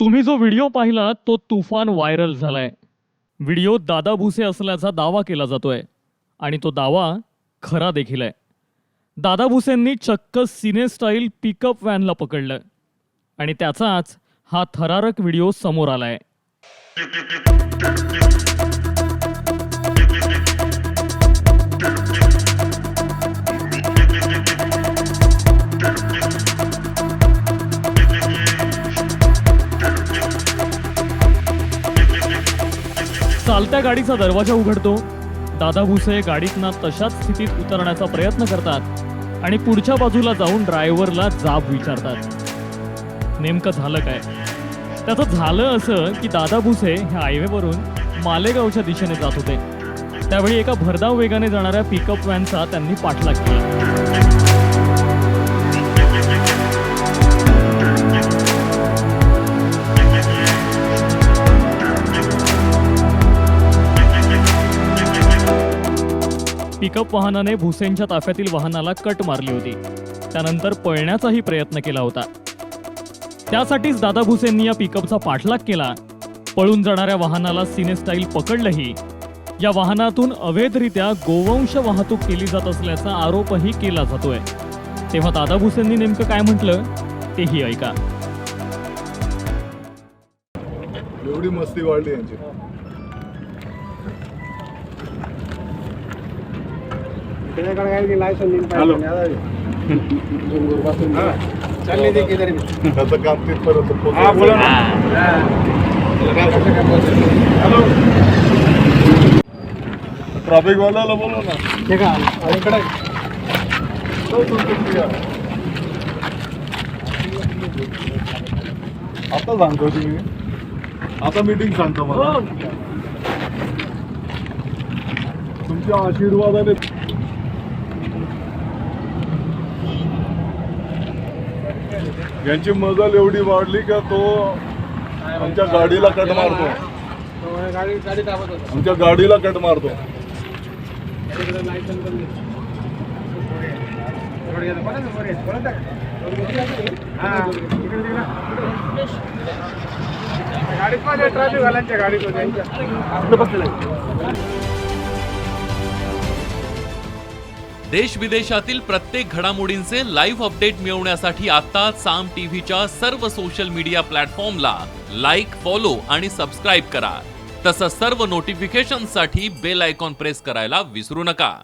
तुम्ही जो व्हिडिओ पाहिला तो तुफान व्हायरल झालाय. व्हिडिओ दादा भुसे असल्याचा दावा केला जातोय आणि तो दावा खरा देखील आहे. दादा भुसेंनी चक्क सिने स्टाईल पिकअप व्हॅनला पकडलं आणि त्याचाच हा थरारक व्हिडिओ समोर आलाय. चालत्या गाडीचा दरवाजा उघडतो. दादा भुसे गाडीतनं तशाच स्थितीत उतरण्याचा प्रयत्न करतात आणि पुढच्या बाजूला जाऊन ड्रायव्हरला जाब विचारतात. नेमकं झालं काय? त्याचं झालं असं की दादा भुसे ह्या हायवेवरून मालेगावच्या दिशेने जात होते. त्यावेळी एका भरधाव वेगाने जाणाऱ्या पिकअप व्हॅनचा त्यांनी पाठलाग केला. पिकअप वाहनाने भुसेंच्या ताफ्यातील वाहनाला कट मारली होती. त्यानंतर पळण्याचाही प्रयत्न केला होता. त्यासाठीच दादा भुसेंनी या पिकअपचा पाठलाग केला. पळून जाणाऱ्या वाहनाला सिने स्टाईल पकडलंही. या वाहनातून अवैधरित्या गोवंश वाहतूक केली जात असल्याचा आरोपही केला जातोय. तेव्हा दादा भुसेंनी नेमकं काय म्हटलं तेही ऐका. एवढी मस्ती वाढली यांची. त्याचं काम तिथपर्यंत ट्रॅफिक वाल्याला बोलव ना. आता सांगतो तुम्ही, आता मीटिंग सांगतो मला. तुमच्या आशीर्वादाने यांची मजल एवढी वाढली का तो आमच्या गाडीला कट मारतो. आमच्या गाडीला कट मारतो. देश विदेशातील प्रत्येक घडामोडींचे लाईव्ह अपडेट मिळवण्यासाठी आता साम टीव्हीच्या सर्व सोशल मीडिया प्लॅटफॉर्मला लाईक, फॉलो आणि सबस्क्राईब करा. तसंच सर्व नोटिफिकेशनसाठी बेल आयकॉन प्रेस करायला विसरू नका.